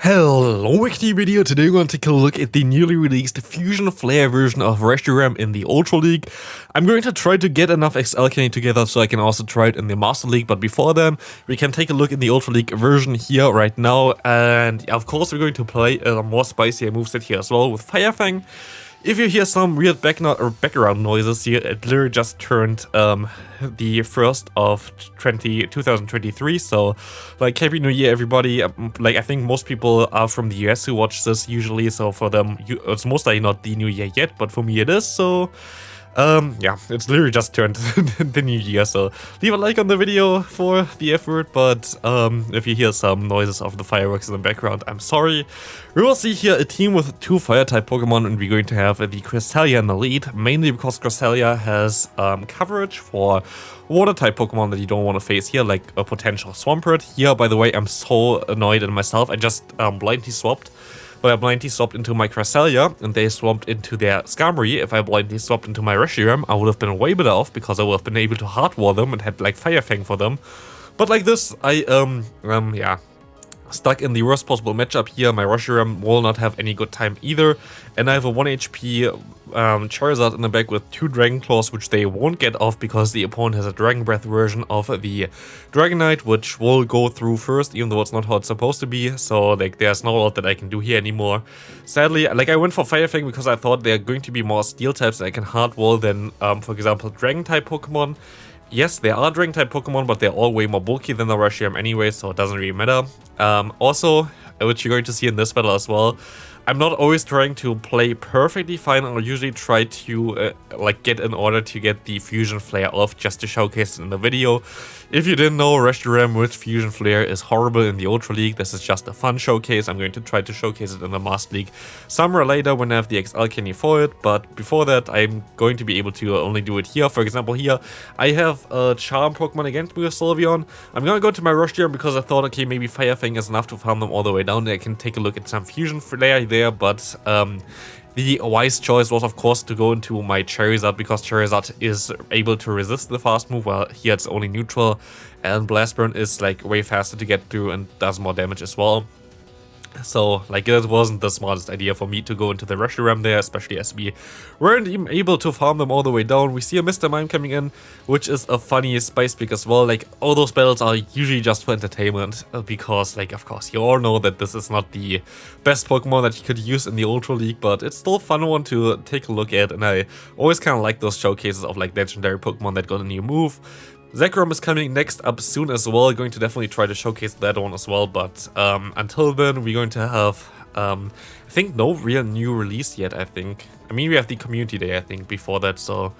Hello, Wiki video. Today we're going to take a look at the newly released Fusion Flare version of Reshiram in the Ultra League. I'm going to try to get enough XL candy together so I can also try it in the Master League, but before then, we can take a look in the Ultra League version here right now, and of course we're going to play a more spicier moveset here as well with Fire Fang. If you hear some weird background noises here, it literally just turned the 1st of 2023, so like Happy New Year everybody. Like I think most people are from the US who watch this usually, so for them it's most likely not the New Year yet, but for me it is, so yeah, it's literally just turned the new year, so leave a like on the video for the effort, but if you hear some noises of the fireworks in the background, I'm sorry. We will see here a team with 2 fire-type Pokemon, and we're going to have the Cresselia in the lead, mainly because Cresselia has coverage for water-type Pokemon that you don't want to face here, like a potential Swampert. Here, by the way, I'm so annoyed at myself, I just blindly swapped. But I blindly swapped into my Cresselia, and they swapped into their Skarmory. If I blindly swapped into my Reshiram, I would have been way better off, because I would have been able to Hard Wall them and had like Fire Fang for them. But like this, I yeah, stuck in the worst possible matchup here. My Reshiram will not have any good time either, and I have a 1 HP Charizard in the back with 2 Dragon Claws, which they won't get off because the opponent has a Dragon Breath version of the Dragonite, which will go through first, even though it's not how it's supposed to be. So like there's no lot that I can do here anymore. Sadly, like I went for Fire Fang because I thought there are going to be more Steel types that I can Hard Wall than, for example, Dragon type Pokemon. Yes, there are Dragon-type Pokemon, but they're all way more bulky than the Reshiram anyway, so it doesn't really matter. Also, which you're going to see in this battle as well, I'm not always trying to play perfectly fine. I'll usually try to like get in order to get the Fusion Flare off just to showcase it in the video. If you didn't know, Reshiram with Fusion Flare is horrible in the Ultra League. This is just a fun showcase. I'm going to try to showcase it in the Master League somewhere later when I have the XL candy for it. But before that, I'm going to be able to only do it here. For example, here I have a Charm Pokemon against me with Sylveon. I'm gonna go to my Reshiram because I thought, okay, maybe Fire Fang is enough to farm them all the way down. I can take a look at some Fusion Flare there, but the wise choice was, of course, to go into my Charizard, because Charizard is able to resist the fast move, while here it's only neutral, and Blast Burn is like way faster to get through and does more damage as well. So, like, it wasn't the smartest idea for me to go into the Reshiram there, especially as we weren't even able to farm them all the way down. We see a Mr. Mime coming in, which is a funny spice pick as well. Like, all those battles are usually just for entertainment, because, like, of course, you all know that this is not the best Pokemon that you could use in the Ultra League, but it's still a fun one to take a look at, and I always kind of like those showcases of, like, legendary Pokemon that got a new move. Zekrom is coming next up soon as well, going to definitely try to showcase that one as well, but until then we're going to have, I think, no real new release yet, I think. I mean, we have the Community Day, I think, before that, so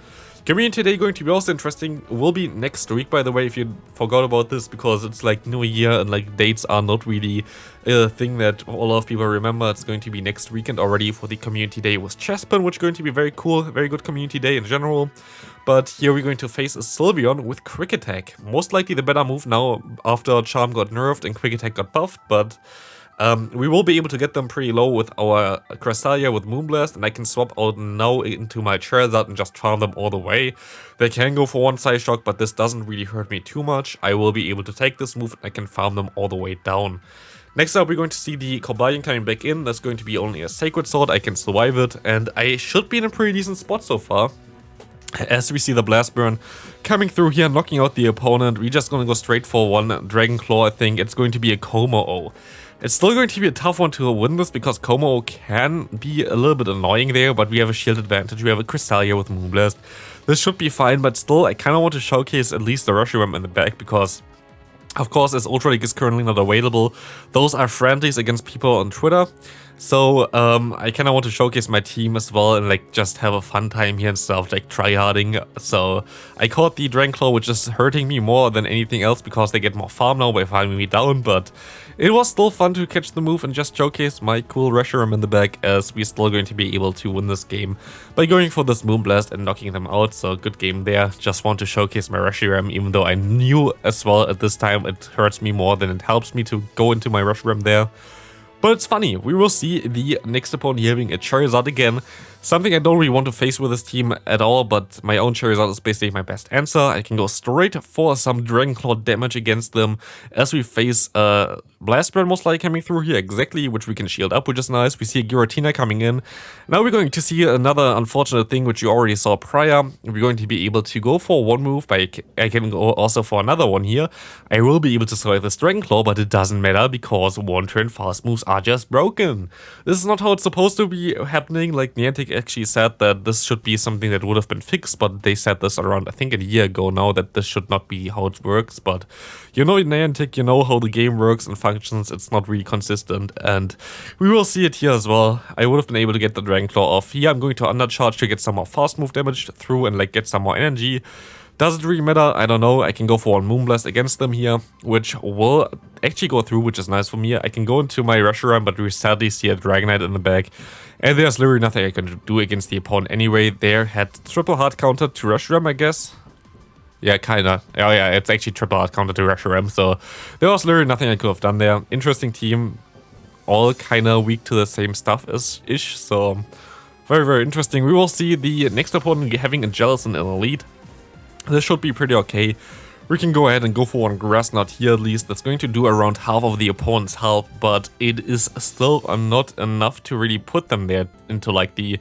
Community Day going to be also interesting. Will be next week, by the way, if you forgot about this, because it's like New Year and like dates are not really a thing that a lot of people remember. It's going to be next weekend already for the Community Day with Chespin, which is going to be very cool, very good Community Day in general. But here we're going to face a Sylveon with Quick Attack. Most likely the better move now after Charm got nerfed and Quick Attack got buffed, but we will be able to get them pretty low with our Cresselia with Moonblast, and I can swap out now into my Charizard and just farm them all the way. They can go for one Side Shock, but this doesn't really hurt me too much. I will be able to take this move and I can farm them all the way down. Next up, we're going to see the Cobalion coming back in. That's going to be only a Sacred Sword. I can survive it, and I should be in a pretty decent spot so far. As we see the Blast Burn coming through here, knocking out the opponent, we're just going to go straight for one Dragon Claw. I think it's going to be a Como-O. It's still going to be a tough one to win this, because Como-O can be a little bit annoying there, but we have a shield advantage. We have a Cresselia with Moonblast. This should be fine, but still, I kind of want to showcase at least the Reshiram in the back, because of course, as Ultra League is currently not available, those are friendlies against people on Twitter. So I kind of want to showcase my team as well and like just have a fun time here instead of like tryharding. So I caught the Dragon Claw, which is hurting me more than anything else because they get more farm now by farming me down. But it was still fun to catch the move and just showcase my cool Reshiram in the back, as we're still going to be able to win this game by going for this Moonblast and knocking them out. So good game there. Just want to showcase my Reshiram, even though I knew as well at this time it hurts me more than it helps me to go into my Reshiram there. But it's funny, we will see the next opponent having a Charizard again. Something I don't really want to face with this team at all, but my own Charizard is basically my best answer. I can go straight for some Dragon Claw damage against them as we face Blast Burn most likely coming through here exactly, which we can shield up, which is nice. We see a Giratina coming in. Now we're going to see another unfortunate thing which you already saw prior. We're going to be able to go for one move, but I can go also for another one here. I will be able to survive this Dragon Claw, but it doesn't matter because one turn fast moves are just broken. This is not how it's supposed to be happening. Like Niantic actually said that this should be something that would have been fixed, but they said this around I think a year ago now that this should not be how it works. But you know Niantic, you know how the game works and functions, it's not really consistent, and we will see it here as well. I would have been able to get the Dragon Claw off here. I'm going to undercharge to get some more fast move damage through and like get some more energy. Does it really matter? I don't know. I can go for one Moonblast against them here, which will actually go through, which is nice for me. I can go into my Reshiram, but we sadly see a Dragonite in the back. And there's literally nothing I can do against the opponent anyway. They had triple hard counter to Reshiram, I guess. Yeah, kinda. Oh yeah, it's actually triple hard counter to Reshiram, so there was literally nothing I could have done there. Interesting team. All kinda weak to the same stuff-ish, so very, very interesting. We will see the next opponent having a Jellicent in the lead. This should be pretty okay. We can go ahead and go for one Grass Knot here at least. That's going to do around half of the opponent's health, but it is still not enough to really put them there into like the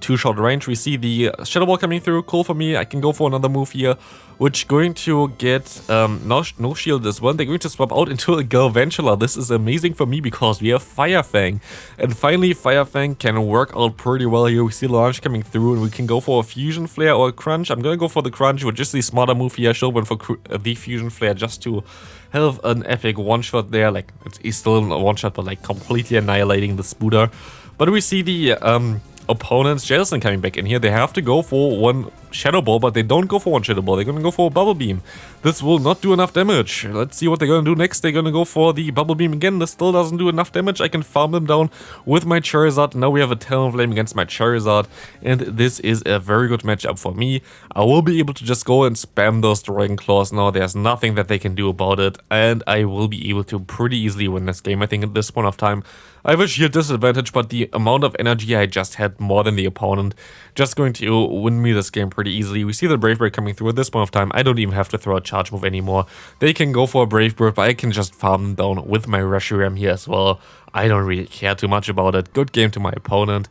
two-shot range. We see the Shadow Ball coming through, cool for me. I can go for another move here, which going to get no shield as well. They're going to swap out into a Galvantula. This is amazing for me because we have Fire Fang. And finally, Fire Fang can work out pretty well here. We see Launch coming through and we can go for a Fusion Flare or a Crunch. I'm going to go for the Crunch, which is the smarter move here. I should have went for the Fusion Flare just to have an epic one-shot there. Like, it's still a one-shot, but like completely annihilating the Spooder. But we see the opponent's Jellicent coming back in here. They have to go for one Shadow Ball, but they don't go for one Shadow Ball. They're going to go for a Bubble Beam. This will not do enough damage. Let's see what they're going to do next. They're going to go for the Bubble Beam again. This still doesn't do enough damage. I can farm them down with my Charizard. Now we have a Talonflame against my Charizard, and this is a very good matchup for me. I will be able to just go and spam those Dragon Claws now. There's nothing that they can do about it, and I will be able to pretty easily win this game. I think at this point of time, I have a shield disadvantage, but the amount of energy I just had more than the opponent just going to win me this game pretty easily. We see the Brave Bird coming through at this point of time. I don't even have to throw a charge move anymore. They can go for a Brave Bird, but I can just farm them down with my Reshiram here as well. I don't really care too much about it. Good game to my opponent.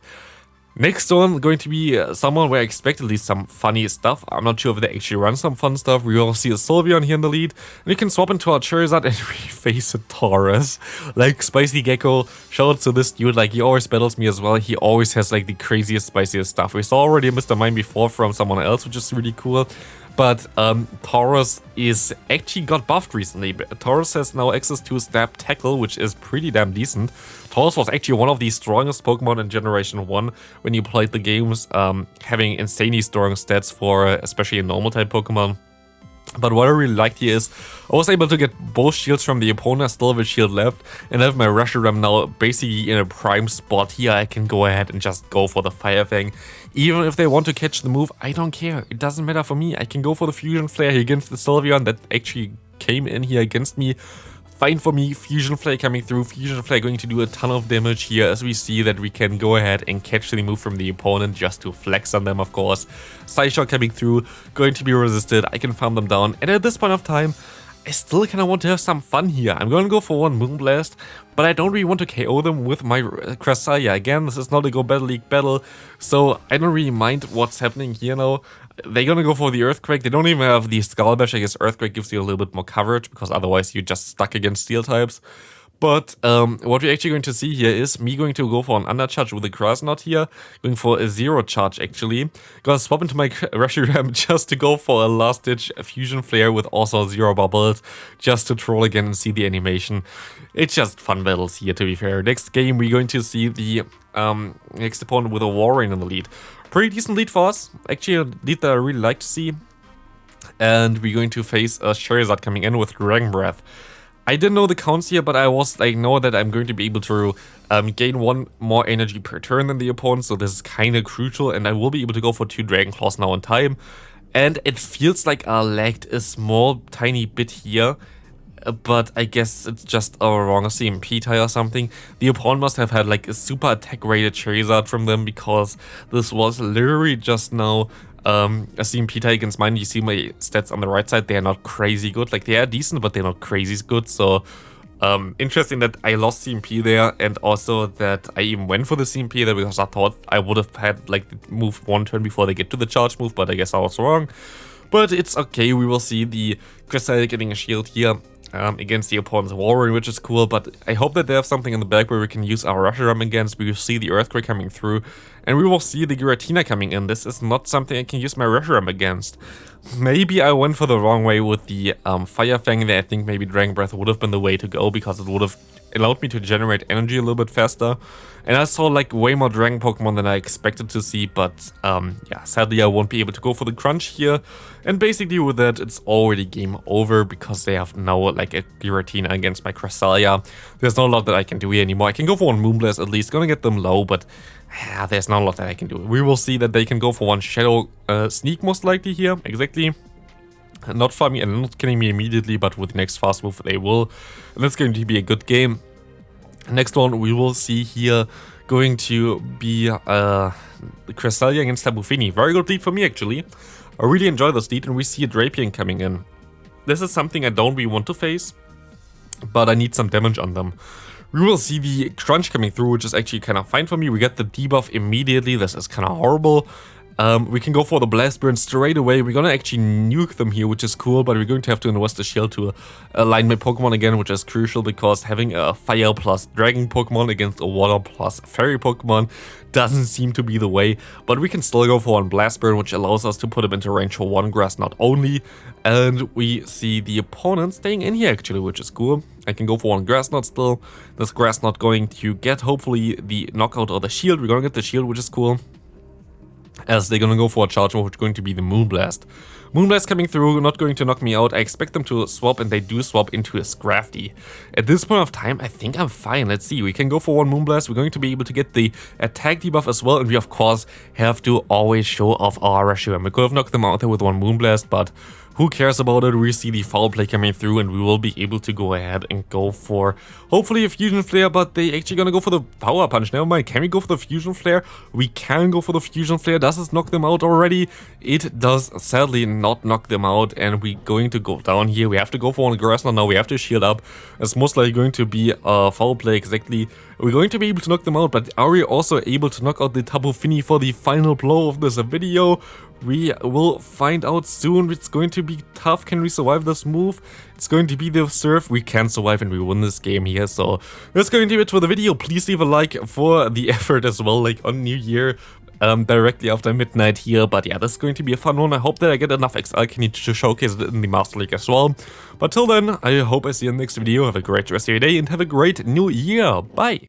Next one, going to be someone where I expect at least some funny stuff. I'm not sure if they actually run some fun stuff. We will see a Sylveon here in the lead. And we can swap into our Charizard and we face a Taurus. Like, Spicy Gecko, shout out to this dude. Like, he always battles me as well. He always has, like, the craziest, spiciest stuff. We saw already a Mr. Mime before from someone else, which is really cool. But Taurus is actually got buffed recently. Taurus has now access to Stab Tackle, which is pretty damn decent. Taurus was actually one of the strongest Pokemon in Generation 1 when you played the games, having insanely strong stats for especially a normal type Pokemon. But what I really liked here is I was able to get both shields from the opponent. I still have a shield left, and I have my Reshiram now basically in a prime spot here. I can go ahead and just go for the Fire Fang. Even if they want to catch the move, I don't care. It doesn't matter for me. I can go for the Fusion Flare here against the Sylveon that actually came in here against me. Fine for me. Fusion Flare coming through. Fusion Flare going to do a ton of damage here as we see that we can go ahead and catch the move from the opponent just to flex on them, of course. Psyshock coming through, going to be resisted. I can farm them down. And at this point of time, I still kind of want to have some fun here. I'm going to go for one Moonblast, but I don't really want to KO them with my Cresselia. Again, this is not a Go Battle League battle, so I don't really mind what's happening here now. They're going to go for the Earthquake. They don't even have the Skull Bash. I guess Earthquake gives you a little bit more coverage, because otherwise you're just stuck against Steel types. But what we're actually going to see here is me going to go for an undercharge with a Grass Knot here, going for a zero charge actually. Gonna swap into my Reshiram just to go for a last ditch Fusion Flare with also zero bubbles, just to troll again and see the animation. It's just fun battles here, to be fair. Next game we're going to see the next opponent with a Warrain in the lead. Pretty decent lead for us, actually a lead that I really like to see. And we're going to face a Charizard coming in with Dragon Breath. I didn't know the counts here, but I was like, know that I'm going to be able to gain one more energy per turn than the opponent, so this is kind of crucial, and I will be able to go for 2 Dragon Claws now in time. And it feels like I lagged a small, tiny bit here. but I guess it's just a wrong CMP tie or something. The opponent must have had like a super attack rated Charizard from them, because this was literally just now a CMP tie against mine. You see my stats on the right side, they are not crazy good. Like, they are decent, but they're not crazy good. So interesting that I lost CMP there, and also that I even went for the CMP there, because I thought I would have had like the move one turn before they get to the charge move, but I guess I was wrong. But it's okay, we will see the Cresselia getting a shield here against the opponent's Warrior, which is cool, but I hope that they have something in the back where we can use our Reshiram against. We will see the Earthquake coming through, and we will see the Giratina coming in. This is not something I can use my Reshiram against. Maybe I went for the wrong way with the Fire Fang there. I think maybe Dragon Breath would have been the way to go, because it would have allowed me to generate energy a little bit faster. And I saw like way more Dragon Pokemon than I expected to see, but yeah, sadly I won't be able to go for the Crunch here. And basically with that, it's already game over, because they have now like a Giratina against my Cresselia. There's not a lot that I can do here anymore. I can go for one Moonblast at least, gonna get them low, but yeah, there's not a lot that I can do. We will see that they can go for one Shadow Sneak most likely here, exactly. Not farming and not killing me immediately, but with the next fast move they will. And that's going to be a good game. Next one we will see here going to be Cresselia against Tapu Fini. Very good lead for me actually. I really enjoy this lead, and we see a Drapion coming in. This is something I don't really want to face, but I need some damage on them. We will see the Crunch coming through, which is actually kind of fine for me. We get the debuff immediately. This is kind of horrible. We can go for the Blast Burn straight away. We're gonna actually nuke them here, which is cool, but we're going to have to invest a shield to align my Pokemon again, which is crucial, because having a Fire plus Dragon Pokemon against a Water plus Fairy Pokemon doesn't seem to be the way. But we can still go for one Blast Burn, which allows us to put him into range for one Grass Knot only. And we see the opponent staying in here actually, which is cool. I can go for one Grass Knot still. This Grass Knot going to get hopefully the knockout or the shield. We're gonna get the shield, which is cool, as they're gonna go for a charge move, which is going to be the Moonblast. Moonblast coming through, not going to knock me out. I expect them to swap, and they do swap into a Scrafty. At this point of time, I think I'm fine. Let's see, we can go for one Moonblast. We're going to be able to get the attack debuff as well, and we of course have to always show off our Reshiram. We could have knocked them out there with one Moonblast, but who cares about it? We see the foul play coming through, and we will be able to go ahead and go for hopefully a Fusion Flare, but they actually gonna go for the Power Punch. Never mind, can we go for the Fusion Flare? We can go for the Fusion Flare. Does this knock them out already? It does sadly not knock them out, and we're going to go down here. We have to go for one Grass Knot now. We have to shield up. It's most likely going to be a foul play, exactly. We're going to be able to knock them out, but are we also able to knock out the Tapu Fini for the final blow of this video? We will find out soon. It's going to be tough. Can we survive this move? It's going to be the Surf. We can survive, and we win this game here. So that's going to be it for the video. Please leave a like for the effort as well, like on New Year, directly after midnight here. But yeah, this is going to be a fun one. I hope that I get enough XL Candy to showcase it in the Master League as well. But till then, I hope I see you in the next video. Have a great rest of your day, and have a great new year. Bye!